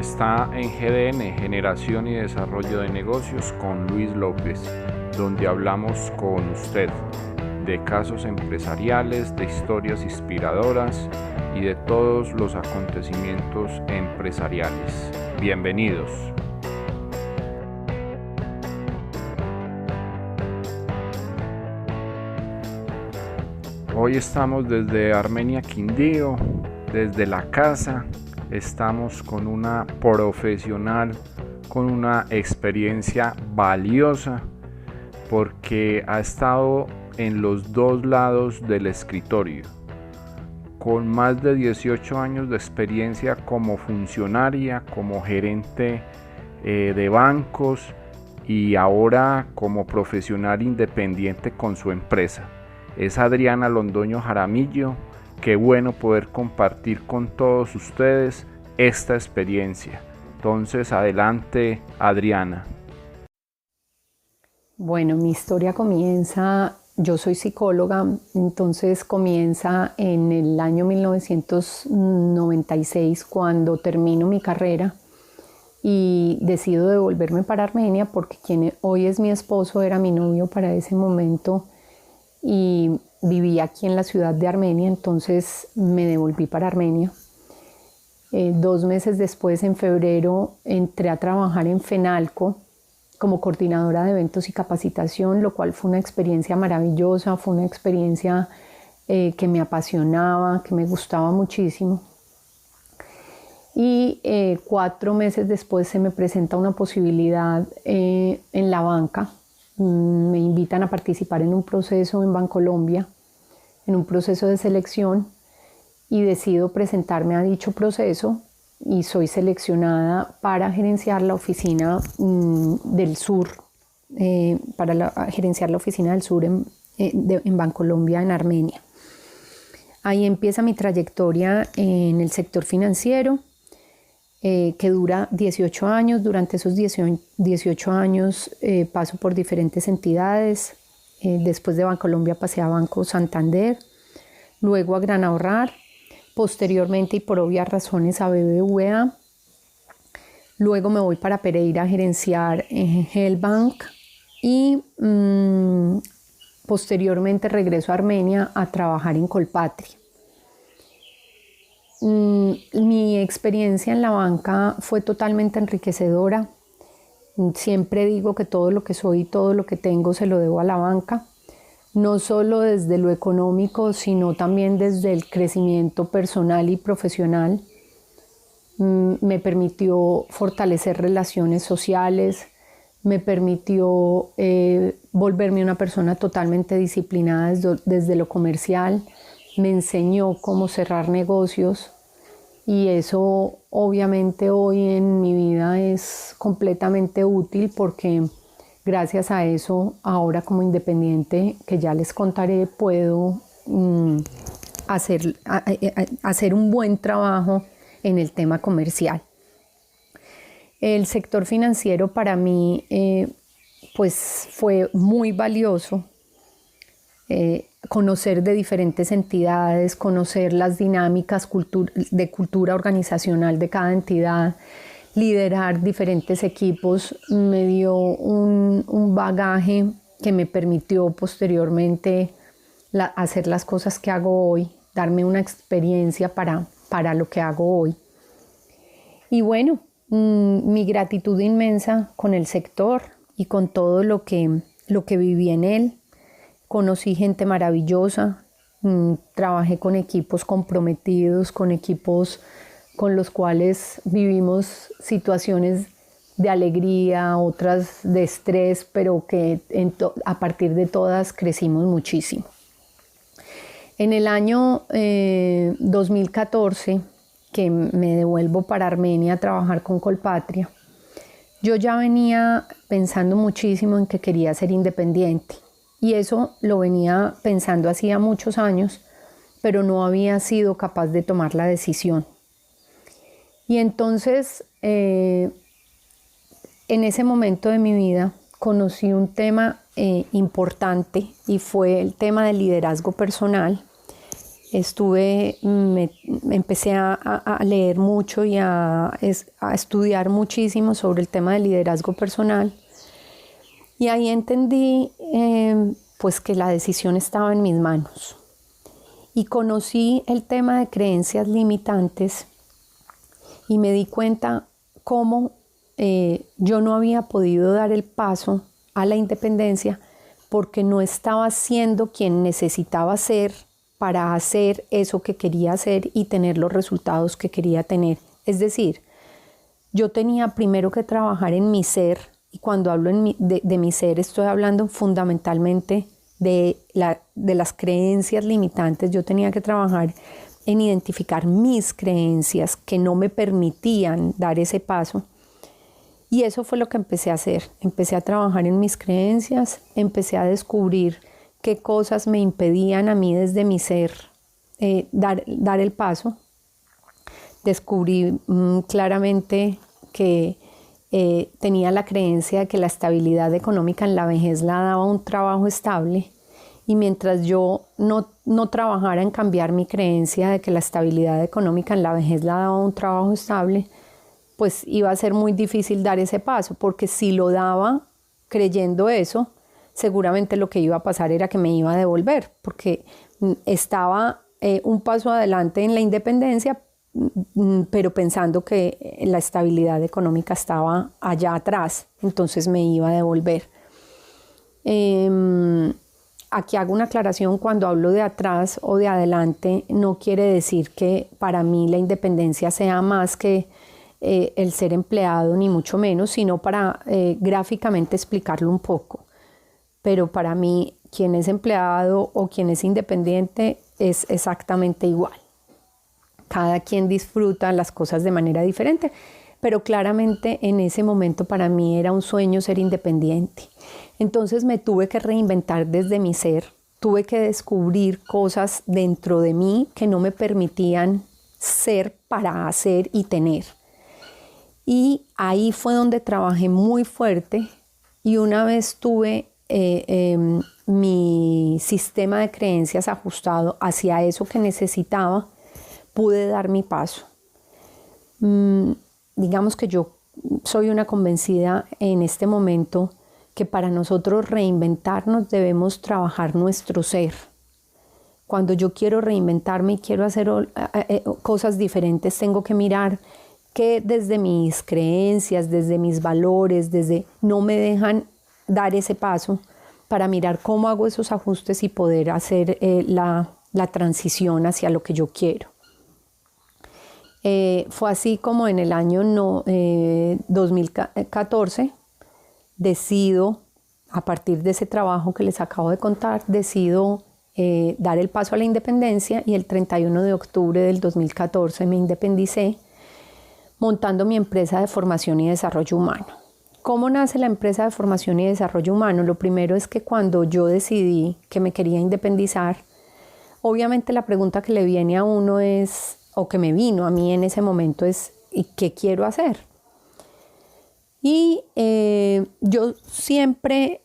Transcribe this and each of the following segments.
Está en GDN, Generación y Desarrollo de Negocios, con Luis López, donde hablamos con usted de casos empresariales, de historias inspiradoras y de todos los acontecimientos empresariales. Bienvenidos. Hoy estamos desde Armenia, Quindío, desde la casa. Estamos con una profesional con una experiencia valiosa porque ha estado en los dos lados del escritorio, con más de 18 años de experiencia como funcionaria, como gerente de bancos y ahora como profesional independiente con su empresa. Es Adriana Londoño Jaramillo. Qué bueno poder compartir con todos ustedes esta experiencia. Entonces, adelante, Adriana. Bueno, mi historia comienza, yo soy psicóloga, entonces comienza en el año 1996 cuando termino mi carrera y decido devolverme para Armenia porque quien hoy es mi esposo era mi novio para ese momento y vivía aquí en la ciudad de Armenia, entonces me devolví para Armenia. 2 meses después, en febrero, entré a trabajar en FENALCO como coordinadora de eventos y capacitación, lo cual fue una experiencia maravillosa, fue una experiencia que me apasionaba, que me gustaba muchísimo. Y 4 meses después se me presenta una posibilidad en la banca. Me invitan a participar en un proceso en Bancolombia, en un proceso de selección, y decido presentarme a dicho proceso y soy seleccionada para gerenciar la oficina del sur, gerenciar la oficina del sur en Bancolombia, en Armenia. Ahí empieza mi trayectoria en el sector financiero, que dura 18 años. Durante esos 18 años paso por diferentes entidades. Después de Bancolombia pasé a Banco Santander, luego a Gran Ahorrar, posteriormente y por obvias razones a BBVA. Luego me voy para Pereira a gerenciar Helbank y posteriormente regreso a Armenia a trabajar en Colpatria. Mi experiencia en la banca fue totalmente enriquecedora. Siempre digo que todo lo que soy y todo lo que tengo se lo debo a la banca, no solo desde lo económico, sino también desde el crecimiento personal y profesional. Me permitió fortalecer relaciones sociales, me permitió volverme una persona totalmente disciplinada desde lo comercial, me enseñó cómo cerrar negocios y eso obviamente hoy en mi vida es completamente útil porque gracias a eso ahora como independiente, que ya les contaré, puedo hacer un buen trabajo en el tema comercial. El sector financiero para mí pues fue muy valioso. Conocer de diferentes entidades, conocer las dinámicas de cultura organizacional de cada entidad, liderar diferentes equipos, me dio un bagaje que me permitió posteriormente hacer las cosas que hago hoy, darme una experiencia para lo que hago hoy. Y bueno, mi gratitud inmensa con el sector y con todo lo que viví en él. Conocí gente maravillosa, trabajé con equipos comprometidos, con equipos con los cuales vivimos situaciones de alegría, otras de estrés, pero que a partir de todas crecimos muchísimo. En el año 2014, que me devuelvo para Armenia a trabajar con Colpatria, yo ya venía pensando muchísimo en que quería ser independiente. Y eso lo venía pensando hacía muchos años, pero no había sido capaz de tomar la decisión. Y entonces, en ese momento de mi vida, conocí un tema importante y fue el tema del liderazgo personal. Empecé a leer mucho y a estudiar muchísimo sobre el tema del liderazgo personal. Y ahí entendí pues que la decisión estaba en mis manos. Y conocí el tema de creencias limitantes y me di cuenta cómo yo no había podido dar el paso a la independencia porque no estaba siendo quien necesitaba ser para hacer eso que quería hacer y tener los resultados que quería tener. Es decir, yo tenía primero que trabajar en mi ser, y cuando hablo de mi ser estoy hablando fundamentalmente de las creencias limitantes. Yo tenía que trabajar en identificar mis creencias que no me permitían dar ese paso. Y eso fue lo que empecé a hacer. Empecé a trabajar en mis creencias, empecé a descubrir qué cosas me impedían a mí desde mi ser dar el paso. Descubrí claramente que tenía la creencia de que la estabilidad económica en la vejez la daba un trabajo estable, y mientras yo no trabajara en cambiar mi creencia de que la estabilidad económica en la vejez la daba un trabajo estable, pues iba a ser muy difícil dar ese paso, porque si lo daba creyendo eso, seguramente lo que iba a pasar era que me iba a devolver, porque estaba un paso adelante en la independencia, pero pensando que la estabilidad económica estaba allá atrás, entonces me iba a devolver. Aquí hago una aclaración: cuando hablo de atrás o de adelante, no quiere decir que para mí la independencia sea más que el ser empleado, ni mucho menos, sino para gráficamente explicarlo un poco. Pero para mí, quien es empleado o quien es independiente es exactamente igual. Cada quien disfruta las cosas de manera diferente, pero claramente en ese momento para mí era un sueño ser independiente. Entonces me tuve que reinventar desde mi ser, tuve que descubrir cosas dentro de mí que no me permitían ser para hacer y tener. Y ahí fue donde trabajé muy fuerte, y una vez tuve mi sistema de creencias ajustado hacia eso que necesitaba, pude dar mi paso. Digamos que yo soy una convencida en este momento que para nosotros reinventarnos debemos trabajar nuestro ser. Cuando yo quiero reinventarme y quiero hacer cosas diferentes, tengo que mirar que desde mis creencias, desde mis valores, no me dejan dar ese paso, para mirar cómo hago esos ajustes y poder hacer la transición hacia lo que yo quiero. Fue así como en el año 2014 decido, a partir de ese trabajo que les acabo de contar, decido dar el paso a la independencia, y el 31 de octubre del 2014 me independicé, montando mi empresa de formación y desarrollo humano. ¿Cómo nace la empresa de formación y desarrollo humano? Lo primero es que cuando yo decidí que me quería independizar, obviamente la pregunta que le viene a uno es, o que me vino a mí en ese momento es, ¿y qué quiero hacer? Y yo siempre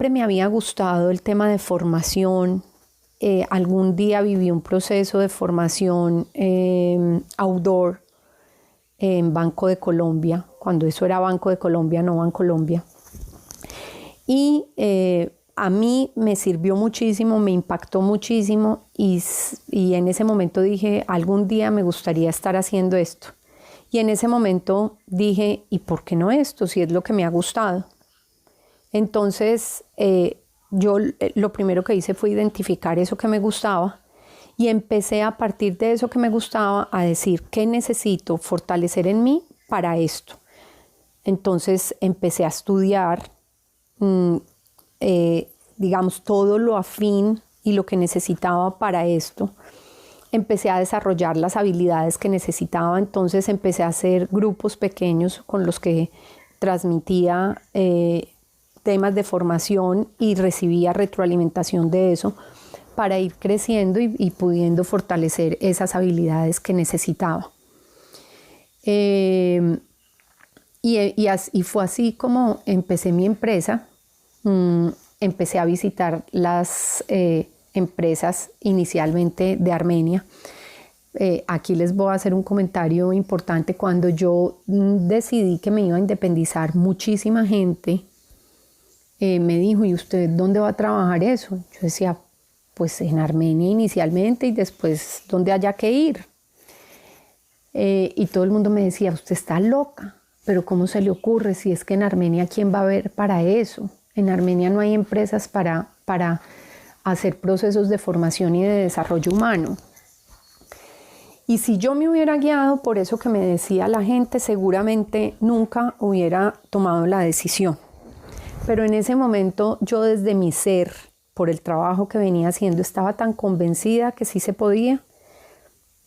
me había gustado el tema de formación. Algún día viví un proceso de formación outdoor en Banco de Colombia, cuando eso era Banco de Colombia, no Bancolombia. Y a mí me sirvió muchísimo, me impactó muchísimo, y en ese momento dije, algún día me gustaría estar haciendo esto. Y en ese momento dije, ¿y por qué no esto? Si es lo que me ha gustado. Entonces, yo lo primero que hice fue identificar eso que me gustaba, y empecé a partir de eso que me gustaba a decir qué necesito fortalecer en mí para esto. Entonces empecé a estudiar, digamos, todo lo afín y lo que necesitaba para esto. Empecé a desarrollar las habilidades que necesitaba, entonces empecé a hacer grupos pequeños con los que transmitía temas de formación y recibía retroalimentación de eso, para ir creciendo y pudiendo fortalecer esas habilidades que necesitaba. Y fue así como empecé mi empresa. Empecé a visitar las empresas inicialmente de Armenia. Aquí les voy a hacer un comentario importante. Cuando yo decidí que me iba a independizar, muchísima gente me dijo, ¿y usted dónde va a trabajar eso? Yo decía, pues en Armenia inicialmente y después donde haya que ir. Y todo el mundo me decía, usted está loca, pero ¿cómo se le ocurre? Si es que en Armenia, ¿quién va a ver para eso? En Armenia no hay empresas para hacer procesos de formación y de desarrollo humano. Y si yo me hubiera guiado por eso que me decía la gente, seguramente nunca hubiera tomado la decisión. Pero en ese momento yo desde mi ser, por el trabajo que venía haciendo, estaba tan convencida que sí se podía,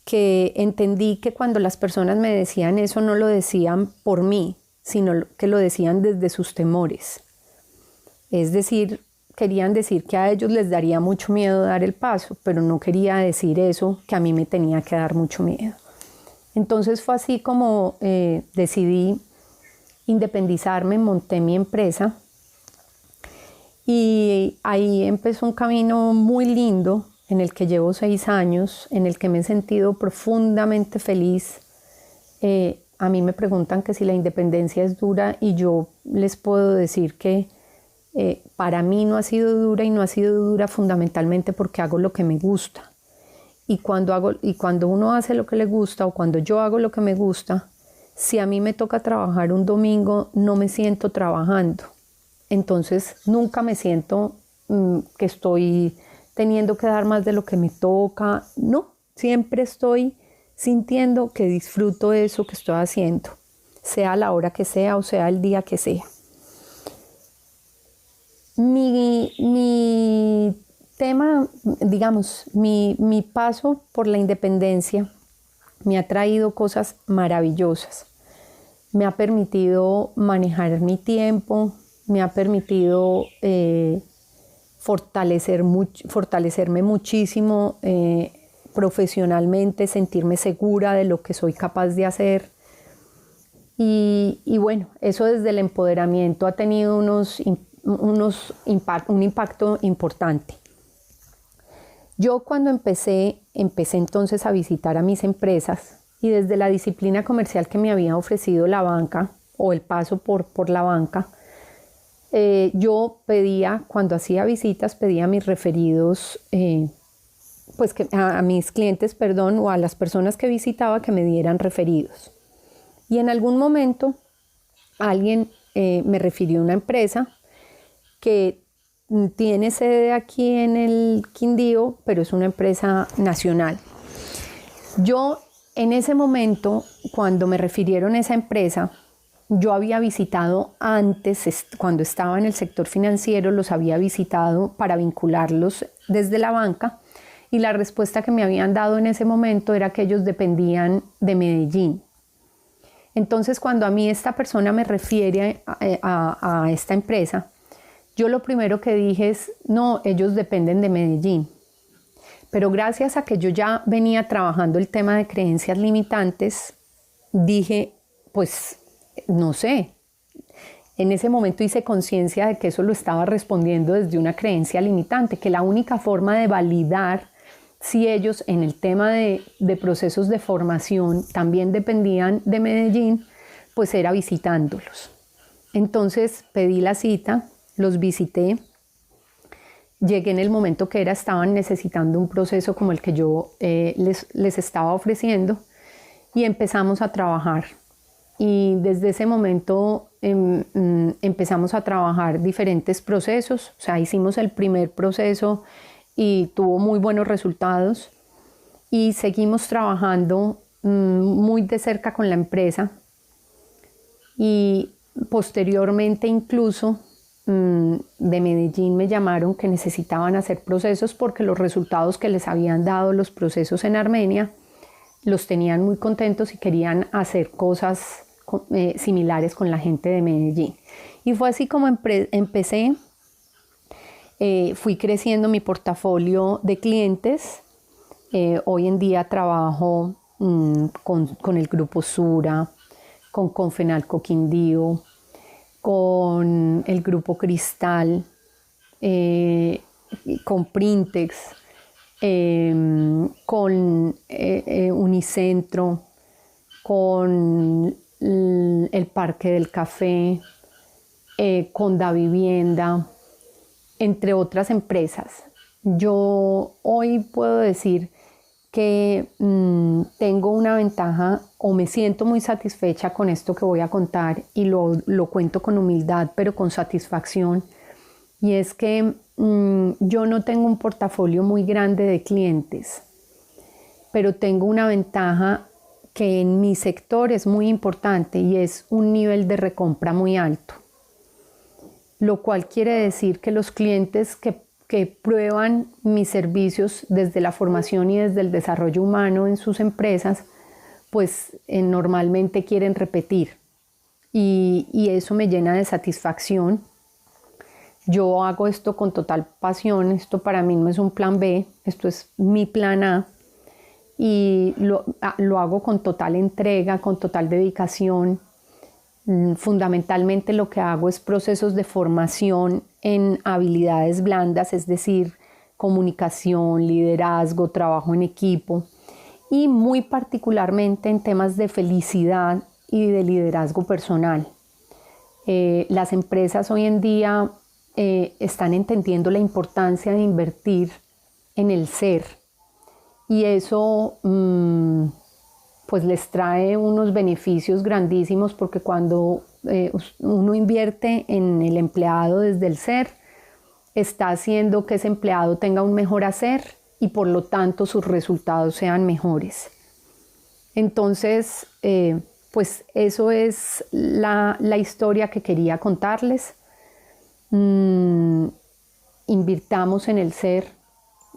que entendí que cuando las personas me decían eso no lo decían por mí, sino que lo decían desde sus temores. Es decir, querían decir que a ellos les daría mucho miedo dar el paso, pero no quería decir eso que a mí me tenía que dar mucho miedo. Entonces fue así como decidí independizarme, monté mi empresa y ahí empezó un camino muy lindo en el que llevo 6 años, en el que me he sentido profundamente feliz. A mí me preguntan que si la independencia es dura y yo les puedo decir que para mí no ha sido dura y no ha sido dura fundamentalmente porque hago lo que me gusta. Y cuando uno hace lo que le gusta o cuando yo hago lo que me gusta, si a mí me toca trabajar un domingo, no me siento trabajando. Entonces nunca me siento que estoy teniendo que dar más de lo que me toca. No, siempre estoy sintiendo que disfruto eso que estoy haciendo, sea la hora que sea o sea el día que sea. Mi tema, digamos, mi paso por la independencia me ha traído cosas maravillosas. Me ha permitido manejar mi tiempo, me ha permitido fortalecerme muchísimo profesionalmente, sentirme segura de lo que soy capaz de hacer. Y bueno, eso desde el empoderamiento ha tenido un impacto importante. Yo cuando empecé entonces a visitar a mis empresas y desde la disciplina comercial que me había ofrecido la banca o el paso por la banca, yo pedía, cuando hacía visitas, pedía a mis referidos, pues a mis clientes, perdón, o a las personas que visitaba que me dieran referidos. Y en algún momento alguien me refirió a una empresa que tiene sede aquí en el Quindío, pero es una empresa nacional. Yo en ese momento, cuando me refirieron a esa empresa, yo había visitado antes, cuando estaba en el sector financiero, los había visitado para vincularlos desde la banca y la respuesta que me habían dado en ese momento era que ellos dependían de Medellín. Entonces, cuando a mí esta persona me refiere a esta empresa, yo lo primero que dije es, no, ellos dependen de Medellín. Pero gracias a que yo ya venía trabajando el tema de creencias limitantes, dije, pues, no sé. En ese momento hice conciencia de que eso lo estaba respondiendo desde una creencia limitante, que la única forma de validar si ellos en el tema de procesos de formación también dependían de Medellín, pues era visitándolos. Entonces pedí la cita, los visité, llegué en el momento que estaban necesitando un proceso como el que yo les estaba ofreciendo y empezamos a trabajar. Y desde ese momento empezamos a trabajar diferentes procesos, o sea, hicimos el primer proceso y tuvo muy buenos resultados y seguimos trabajando muy de cerca con la empresa y posteriormente incluso de Medellín me llamaron que necesitaban hacer procesos porque los resultados que les habían dado los procesos en Armenia los tenían muy contentos y querían hacer cosas similares con la gente de Medellín. Y fue así como empecé. Fui creciendo mi portafolio de clientes. Hoy en día trabajo con el Grupo Sura, con Confenalco Quindío, con el Grupo Cristal. con Printex, con Unicentro, con el Parque del Café, con Davivienda, entre otras empresas. Yo hoy puedo decir que tengo una ventaja o me siento muy satisfecha con esto que voy a contar y lo cuento con humildad pero con satisfacción, y es que yo no tengo un portafolio muy grande de clientes, pero tengo una ventaja que en mi sector es muy importante y es un nivel de recompra muy alto, lo cual quiere decir que los clientes que prueban mis servicios desde la formación y desde el desarrollo humano en sus empresas, pues normalmente quieren repetir y eso me llena de satisfacción. Yo hago esto con total pasión, esto para mí no es un plan B, esto es mi plan A, y lo hago con total entrega, con total dedicación. Fundamentalmente lo que hago es procesos de formación en habilidades blandas, es decir, comunicación, liderazgo, trabajo en equipo, y muy particularmente en temas de felicidad y de liderazgo personal. Las empresas hoy en día están entendiendo la importancia de invertir en el ser, y eso pues les trae unos beneficios grandísimos, porque cuando uno invierte en el empleado desde el ser, está haciendo que ese empleado tenga un mejor hacer y por lo tanto sus resultados sean mejores. Entonces, pues eso es la historia que quería contarles. Invirtamos en el ser.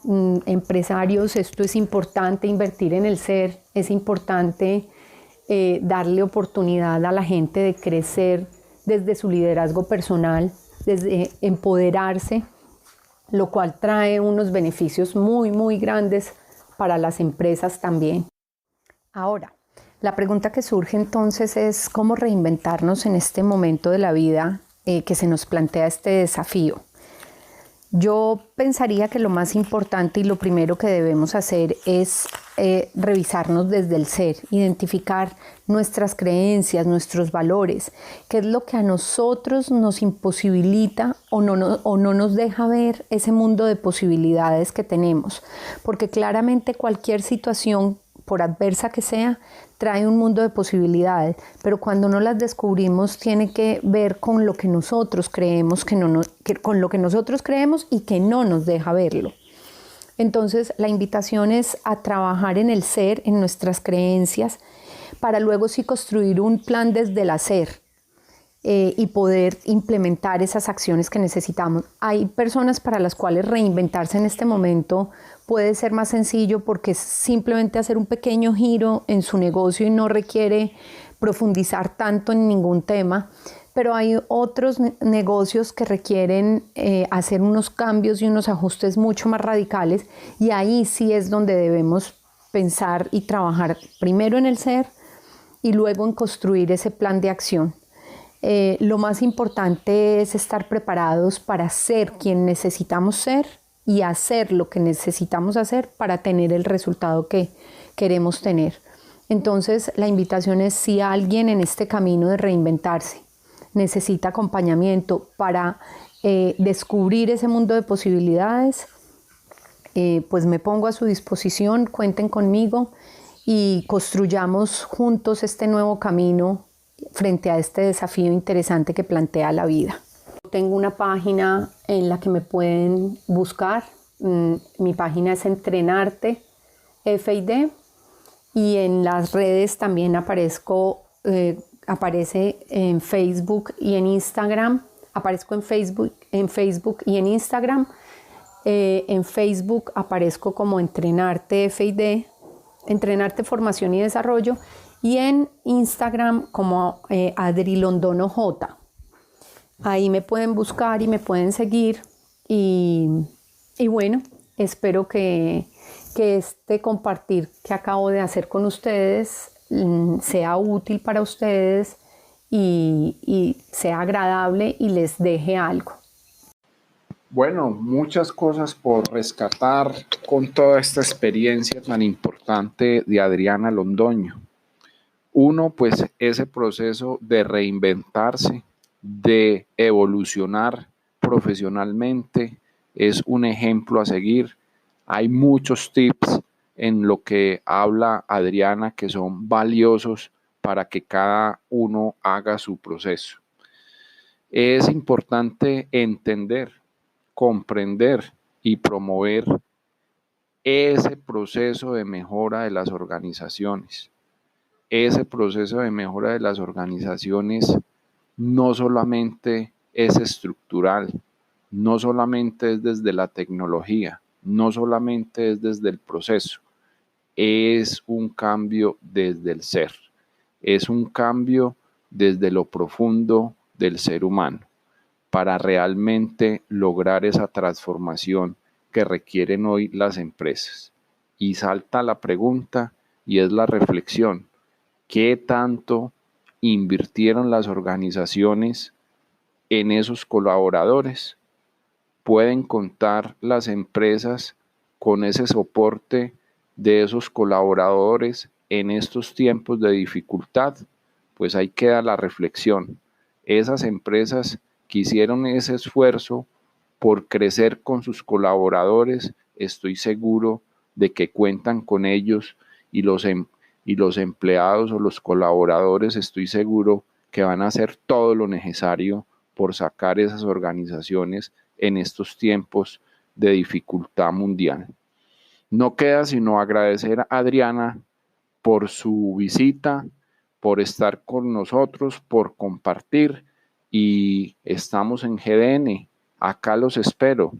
Empresarios, esto es importante, invertir en el ser, es importante darle oportunidad a la gente de crecer desde su liderazgo personal, desde empoderarse, lo cual trae unos beneficios muy, muy grandes para las empresas también. Ahora, la pregunta que surge entonces es cómo reinventarnos en este momento de la vida que se nos plantea este desafío. Yo pensaría que lo más importante y lo primero que debemos hacer es revisarnos desde el ser, identificar nuestras creencias, nuestros valores, qué es lo que a nosotros nos imposibilita o no nos deja ver ese mundo de posibilidades que tenemos, porque claramente cualquier situación, por adversa que sea, trae un mundo de posibilidades, pero cuando no las descubrimos tiene que ver con lo que nosotros creemos con lo que nosotros creemos y que no nos deja verlo. Entonces la invitación es a trabajar en el ser, en nuestras creencias, para luego sí construir un plan desde el hacer y poder implementar esas acciones que necesitamos. Hay personas para las cuales reinventarse en este momento puede ser más sencillo porque es simplemente hacer un pequeño giro en su negocio y no requiere profundizar tanto en ningún tema, pero hay otros negocios que requieren hacer unos cambios y unos ajustes mucho más radicales, y ahí sí es donde debemos pensar y trabajar primero en el ser y luego en construir ese plan de acción. Lo más importante es estar preparados para ser quien necesitamos ser y hacer lo que necesitamos hacer para tener el resultado que queremos tener. Entonces, la invitación es, si alguien en este camino de reinventarse necesita acompañamiento para descubrir ese mundo de posibilidades, pues me pongo a su disposición, cuenten conmigo y construyamos juntos este nuevo camino frente a este desafío interesante que plantea la vida. Tengo una página en la que me pueden buscar. Mi página es Entrenarte FID, y en las redes también aparece en Facebook y en Instagram. Aparezco en Facebook y en Instagram. En Facebook aparezco como Entrenarte FID, Entrenarte Formación y Desarrollo, y en Instagram como Adri Londono J. Ahí me pueden buscar y me pueden seguir, y bueno, espero que este compartir que acabo de hacer con ustedes sea útil para ustedes y sea agradable y les deje algo. Bueno, muchas cosas por rescatar con toda esta experiencia tan importante de Adriana Londoño. Uno, pues ese proceso de reinventarse, de evolucionar profesionalmente, es un ejemplo a seguir. Hay muchos tips en lo que habla Adriana que son valiosos para que cada uno haga su proceso. Es importante entender, comprender y promover ese proceso de mejora de las organizaciones. Ese proceso de mejora de las organizaciones no solamente es estructural, no solamente es desde la tecnología, no solamente es desde el proceso, es un cambio desde el ser, es un cambio desde lo profundo del ser humano para realmente lograr esa transformación que requieren hoy las empresas. Y salta la pregunta y es la reflexión: ¿qué tanto invirtieron las organizaciones en esos colaboradores? ¿Pueden contar las empresas con ese soporte de esos colaboradores en estos tiempos de dificultad? Pues ahí queda la reflexión. Esas empresas que hicieron ese esfuerzo por crecer con sus colaboradores, estoy seguro de que cuentan con ellos, y los empleados o los colaboradores, estoy seguro que van a hacer todo lo necesario por sacar esas organizaciones en estos tiempos de dificultad mundial. No queda sino agradecer a Adriana por su visita, por estar con nosotros, por compartir, y estamos en GDN. Acá los espero.